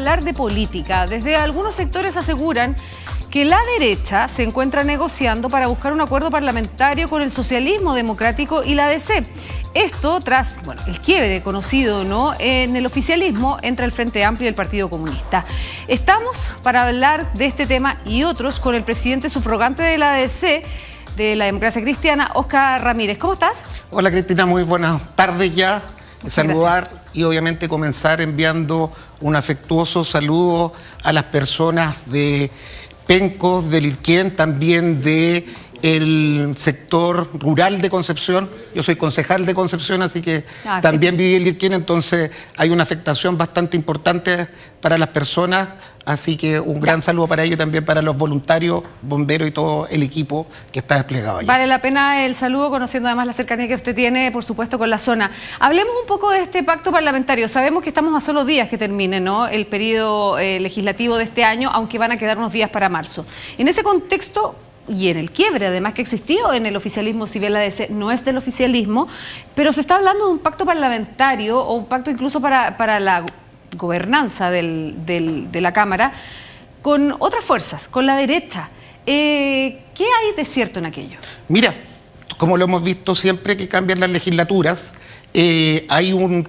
hablar de política. Desde algunos sectores aseguran que la derecha se encuentra negociando para buscar un acuerdo parlamentario con el socialismo democrático y la ADC. Esto tras el quiebre conocido, ¿no?, en el oficialismo entre el Frente Amplio y el Partido Comunista. Estamos para hablar de este tema y otros con el presidente subrogante de la ADC, de la Democracia Cristiana, Óscar Ramírez. ¿Cómo estás? Hola Cristina, muy buenas tardes ya. Saludar y obviamente comenzar enviando un afectuoso saludo a las personas de Pencos, de Lirquén, también del sector rural de Concepción. Yo soy concejal de Concepción, así que también viví en Lirquén, entonces hay una afectación bastante importante para las personas. Así que un gran saludo para ellos y también para los voluntarios, bomberos y todo el equipo que está desplegado allí. Vale la pena el saludo, conociendo además la cercanía que usted tiene, por supuesto, con la zona. Hablemos un poco de este pacto parlamentario. Sabemos que estamos a solo días que termine, ¿no?, el periodo legislativo de este año, aunque van a quedar unos días para marzo. En ese contexto y en el quiebre, además, que existió en el oficialismo, si bien la ADC no es del oficialismo, pero se está hablando de un pacto parlamentario o un pacto incluso para la gobernanza de la Cámara con otras fuerzas, con la derecha. ¿Qué hay de cierto en aquello? Mira, como lo hemos visto siempre que cambian las legislaturas, hay una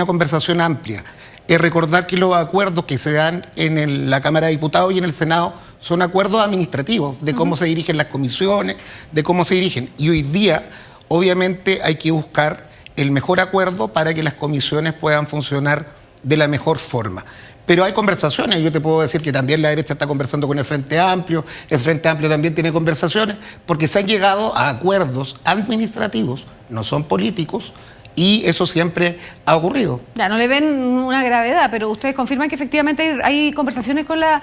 conversación amplia. Recordar que los acuerdos que se dan en la Cámara de Diputados y en el Senado son acuerdos administrativos de cómo se dirigen las comisiones, de cómo se dirigen. Y hoy día, obviamente, hay que buscar el mejor acuerdo para que las comisiones puedan funcionar de la mejor forma. Pero hay conversaciones, yo te puedo decir que también la derecha está conversando con el Frente Amplio también tiene conversaciones, porque se han llegado a acuerdos administrativos, no son políticos, y eso siempre ha ocurrido. Ya, no le ven una gravedad, pero ustedes confirman que efectivamente hay conversaciones con la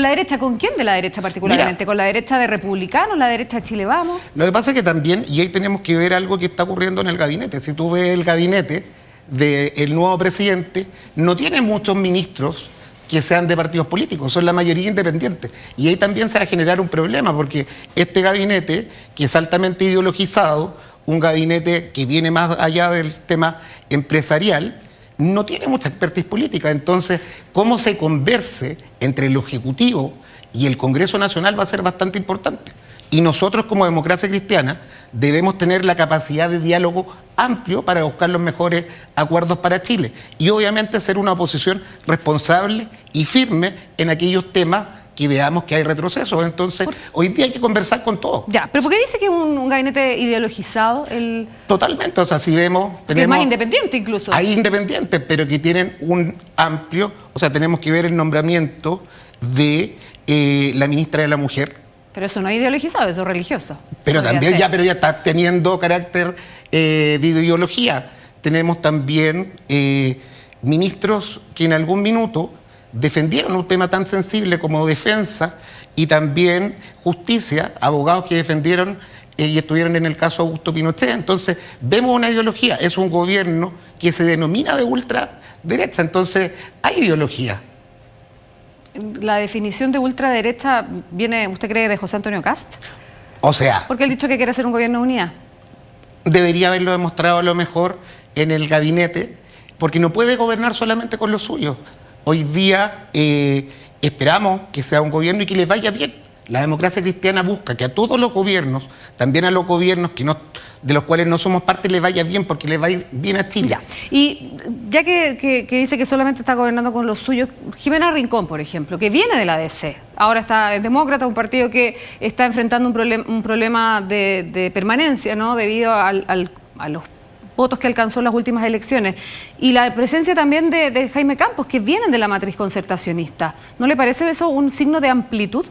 derecha. ¿Con quién de la derecha particularmente? Mira, ¿con la derecha de Republicanos, la derecha de Chile Vamos? Lo que pasa es que también, y ahí tenemos que ver algo que está ocurriendo en el gabinete. Si tú ves el gabinete del nuevo presidente, no tiene muchos ministros que sean de partidos políticos, son la mayoría independientes. Y ahí también se va a generar un problema, porque este gabinete, que es altamente ideologizado, un gabinete que viene más allá del tema empresarial, no tiene mucha expertise política. Entonces, cómo se converse entre el Ejecutivo y el Congreso Nacional va a ser bastante importante. Y nosotros, como Democracia Cristiana, debemos tener la capacidad de diálogo amplio para buscar los mejores acuerdos para Chile. Y obviamente ser una oposición responsable y firme en aquellos temas que veamos que hay retrocesos. Entonces, hoy día hay que conversar con todos. Ya, pero ¿por qué dice que es un gabinete ideologizado? Totalmente, o sea, si vemos... Es más independiente incluso. Hay independientes, pero que tienen un amplio... O sea, tenemos que ver el nombramiento de la ministra de la Mujer. Pero eso no es ideologizado, eso es religioso. Pero también ya está teniendo carácter de ideología. Tenemos también ministros que en algún minuto defendieron un tema tan sensible como defensa y también justicia, abogados que defendieron y estuvieron en el caso Augusto Pinochet. Entonces, vemos una ideología, es un gobierno que se denomina de ultraderecha, entonces hay ideología. ¿La definición de ultraderecha viene, usted cree, de José Antonio Kast? O sea... Porque él ha dicho que quiere hacer un gobierno de unidad. Debería haberlo demostrado a lo mejor en el gabinete, porque no puede gobernar solamente con los suyos. Hoy día esperamos que sea un gobierno y que les vaya bien. La Democracia Cristiana busca que a todos los gobiernos, también a los gobiernos de los cuales no somos parte, les vaya bien, porque les va a ir bien a Chile. Ya. Y ya que dice que solamente está gobernando con los suyos, Jimena Rincón, por ejemplo, que viene de la ADC, ahora está en Demócrata, un partido que está enfrentando un problema de permanencia, ¿no?, debido a los votos que alcanzó en las últimas elecciones, y la presencia también de Jaime Campos, que vienen de la matriz concertacionista. ¿No le parece eso un signo de amplitud?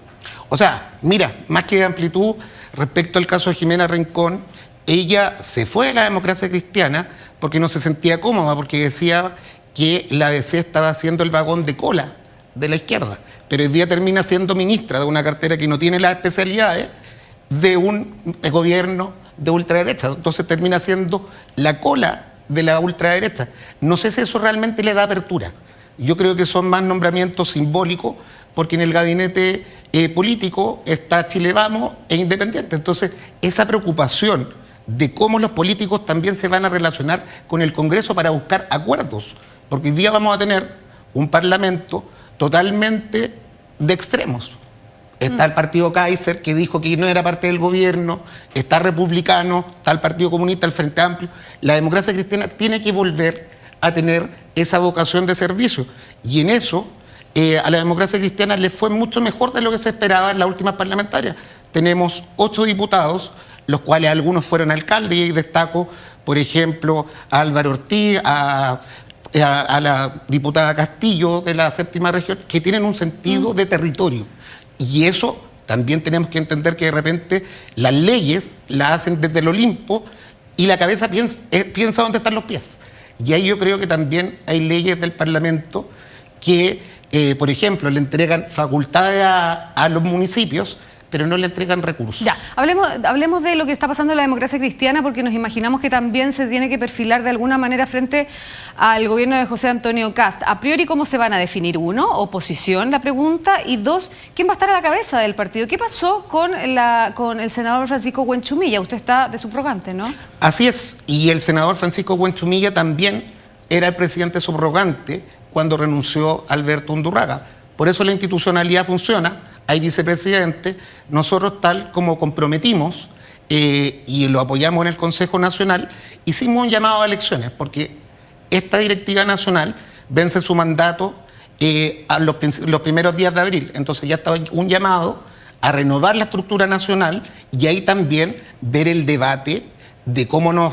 O sea, mira, más que de amplitud, respecto al caso de Jimena Rincón, ella se fue de la Democracia Cristiana porque no se sentía cómoda, porque decía que la ADC estaba haciendo el vagón de cola de la izquierda, pero hoy día termina siendo ministra de una cartera que no tiene las especialidades de un gobierno de ultraderecha, entonces termina siendo la cola de la ultraderecha. No sé si eso realmente le da apertura. Yo creo que son más nombramientos simbólicos, porque en el gabinete político está Chile Vamos e Independiente. Entonces, esa preocupación de cómo los políticos también se van a relacionar con el Congreso para buscar acuerdos porque hoy día vamos a tener un parlamento totalmente de extremos. Está el partido Kaiser, que dijo que no era parte del gobierno, está Republicano, está el Partido Comunista, el Frente Amplio. La democracia cristiana tiene que volver a tener esa vocación de servicio. Y en eso, a la democracia cristiana le fue mucho mejor de lo que se esperaba en las últimas parlamentarias. Tenemos 8 diputados, los cuales algunos fueron alcaldes, y destaco, por ejemplo, a Álvaro Ortiz, a la diputada Castillo de la 7ª región, que tienen un sentido de territorio. Y eso también tenemos que entender, que de repente las leyes las hacen desde el Olimpo y la cabeza piensa dónde están los pies. Y ahí yo creo que también hay leyes del Parlamento que, por ejemplo, le entregan facultades a los municipios, pero no le entregan recursos. Ya, hablemos de lo que está pasando en la democracia cristiana, porque nos imaginamos que también se tiene que perfilar de alguna manera frente al gobierno de José Antonio Kast. A priori, ¿cómo se van a definir? Uno, oposición, la pregunta, y dos, ¿quién va a estar a la cabeza del partido? ¿Qué pasó con el senador Francisco Huenchumilla? Usted está de subrogante, ¿no? Así es, y el senador Francisco Huenchumilla también era el presidente subrogante cuando renunció Alberto Undurraga. Por eso la institucionalidad funciona. Hay vicepresidente. Nosotros, tal como comprometimos y lo apoyamos en el Consejo Nacional, hicimos un llamado a elecciones, porque esta directiva nacional vence su mandato a los primeros días de abril. Entonces ya estaba un llamado a renovar la estructura nacional y ahí también ver el debate de cómo nos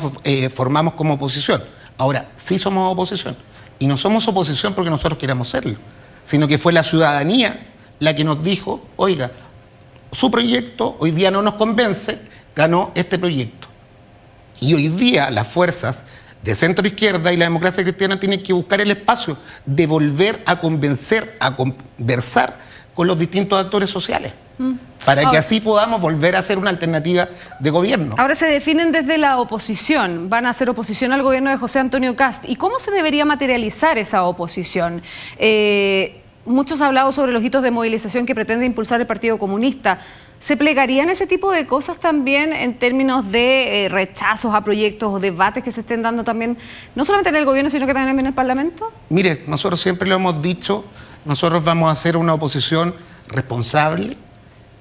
formamos como oposición. Ahora, sí somos oposición, y no somos oposición porque nosotros queramos serlo, sino que fue la ciudadanía la que nos dijo: oiga, su proyecto hoy día no nos convence, ganó este proyecto. Y hoy día las fuerzas de centro izquierda y la democracia cristiana tienen que buscar el espacio de volver a convencer, a conversar con los distintos actores sociales, para que así podamos volver a ser una alternativa de gobierno. Ahora se definen desde la oposición, van a hacer oposición al gobierno de José Antonio Kast. ¿Y cómo se debería materializar esa oposición? Muchos han hablado sobre los hitos de movilización que pretende impulsar el Partido Comunista. ¿Se plegarían ese tipo de cosas también en términos de rechazos a proyectos o debates que se estén dando también, no solamente en el gobierno, sino que también en el Parlamento? Mire, nosotros siempre lo hemos dicho, nosotros vamos a hacer una oposición responsable,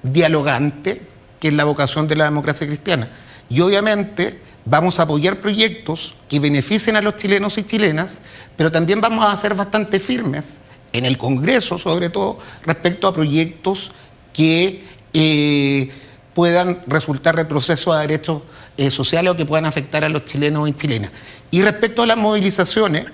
dialogante, que es la vocación de la democracia cristiana. Y obviamente vamos a apoyar proyectos que beneficien a los chilenos y chilenas, pero también vamos a ser bastante firmes en el Congreso, sobre todo, respecto a proyectos que puedan resultar retrocesos a derechos sociales o que puedan afectar a los chilenos y chilenas. Y respecto a las movilizaciones,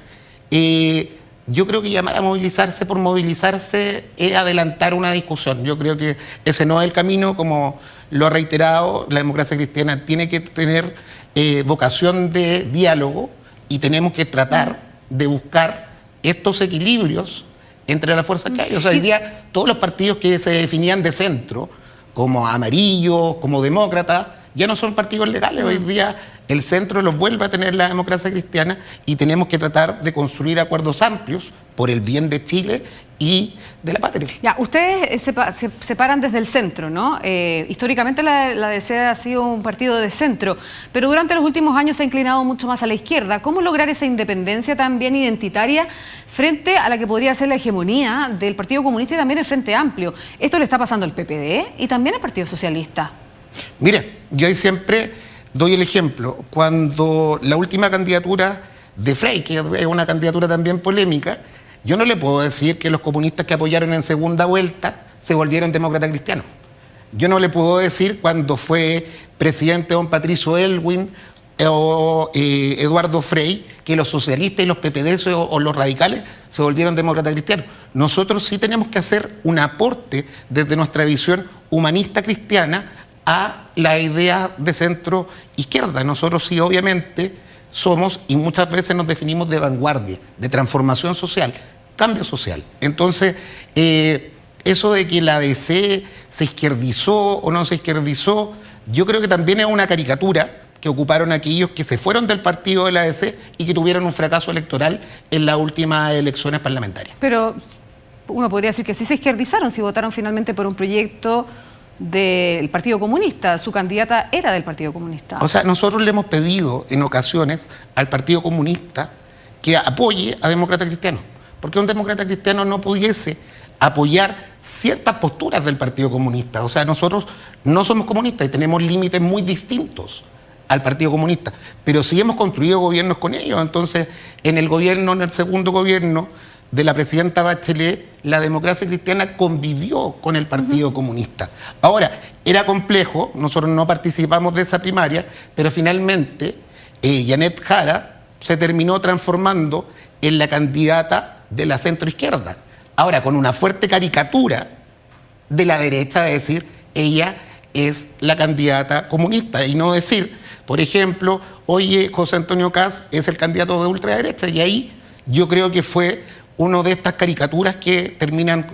yo creo que llamar a movilizarse por movilizarse es adelantar una discusión. Yo creo que ese no es el camino, como lo ha reiterado. La democracia cristiana tiene que tener vocación de diálogo y tenemos que tratar de buscar estos equilibrios entre las fuerzas que hay. O sea, hoy día todos los partidos que se definían de centro, como amarillos, como demócratas, ya no son partidos legales. Hoy día el centro los vuelve a tener la democracia cristiana y tenemos que tratar de construir acuerdos amplios por el bien de Chile y de la patria. Ya, ustedes se paran desde el centro, ¿no? Históricamente la DC ha sido un partido de centro, pero durante los últimos años se ha inclinado mucho más a la izquierda. ¿Cómo lograr esa independencia también identitaria frente a la que podría ser la hegemonía del Partido Comunista y también el Frente Amplio? Esto le está pasando al PPD y también al Partido Socialista. Mire, yo ahí siempre doy el ejemplo. Cuando la última candidatura de Frey, que es una candidatura también polémica, yo no le puedo decir que los comunistas que apoyaron en segunda vuelta se volvieron demócratas cristianos. Yo no le puedo decir cuando fue presidente don Patricio Elwin o Eduardo Frei que los socialistas y los PPD o los radicales se volvieron demócratas cristianos. Nosotros sí tenemos que hacer un aporte desde nuestra visión humanista cristiana a la idea de centro izquierda. Nosotros sí, obviamente, somos y muchas veces nos definimos de vanguardia, de transformación social, cambio social. Entonces, eso de que la DC se izquierdizó o no se izquierdizó, yo creo que también es una caricatura que ocuparon aquellos que se fueron del partido de la DC y que tuvieron un fracaso electoral en las últimas elecciones parlamentarias. Pero uno podría decir que sí se izquierdizaron si votaron finalmente por un proyecto del Partido Comunista. Su candidata era del Partido Comunista. O sea, nosotros le hemos pedido en ocasiones al Partido Comunista que apoye a Demócrata Cristiano. Porque un demócrata cristiano no pudiese apoyar ciertas posturas del Partido Comunista. O sea, nosotros no somos comunistas y tenemos límites muy distintos al Partido Comunista, pero sí hemos construido gobiernos con ellos. Entonces, en el segundo gobierno de la presidenta Bachelet, la democracia cristiana convivió con el Partido Comunista. Ahora, era complejo, nosotros no participamos de esa primaria, pero finalmente Janet Jara se terminó transformando en la candidata de la centroizquierda. Ahora, con una fuerte caricatura de la derecha, de decir, ella es la candidata comunista, y no decir, por ejemplo, oye, José Antonio Kast es el candidato de ultraderecha, y ahí yo creo que fue una de estas caricaturas que terminan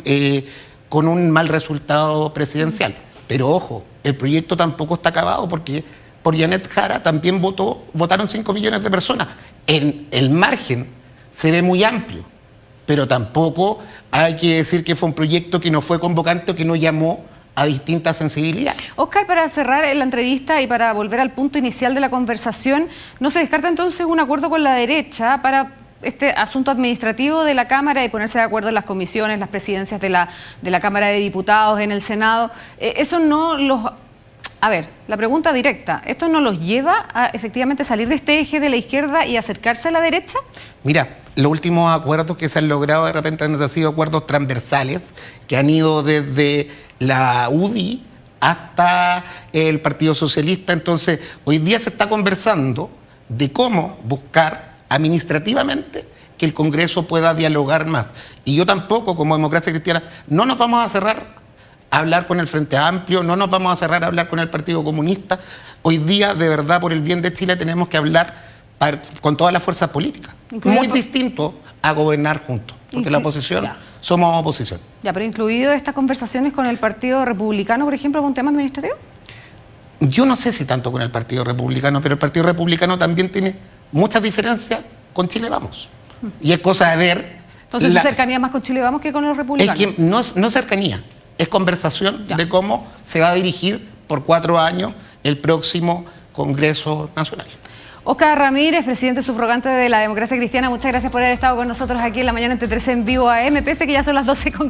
con un mal resultado presidencial. Pero ojo, el proyecto tampoco está acabado, porque por Janet Jara también votaron 5 millones de personas. En el margen se ve muy amplio, pero tampoco hay que decir que fue un proyecto que no fue convocante o que no llamó a distintas sensibilidades. Óscar, para cerrar la entrevista y para volver al punto inicial de la conversación, ¿no se descarta entonces un acuerdo con la derecha para este asunto administrativo de la Cámara y ponerse de acuerdo en las comisiones, las presidencias de la Cámara de Diputados, en el Senado? Eso no los... A ver, la pregunta directa, ¿esto no los lleva a efectivamente salir de este eje de la izquierda y acercarse a la derecha? Mira, los últimos acuerdos que se han logrado de repente han sido acuerdos transversales que han ido desde la UDI hasta el Partido Socialista. Entonces, hoy día se está conversando de cómo buscar administrativamente que el Congreso pueda dialogar más. Y yo tampoco, como Democracia Cristiana, no nos vamos a cerrar a hablar con el Frente Amplio, no nos vamos a cerrar a hablar con el Partido Comunista. Hoy día, de verdad, por el bien de Chile, tenemos que hablar con todas las fuerzas políticas. Muy distinto a gobernar juntos, porque la oposición, somos oposición. Ya, pero incluido estas conversaciones con el Partido Republicano, por ejemplo, ¿algún tema administrativo? Yo no sé si tanto con el Partido Republicano, pero el Partido Republicano también tiene muchas diferencias con Chile Vamos. Y es cosa de ver... Entonces, ¿su cercanía más con Chile Vamos que con los republicanos? Es que no es cercanía, es conversación de cómo se va a dirigir por 4 años el próximo Congreso Nacional. Óscar Ramírez, presidente sufragante de la Democracia Cristiana, muchas gracias por haber estado con nosotros aquí en la mañana entre 13 en vivo AM, pese que ya son las 12 con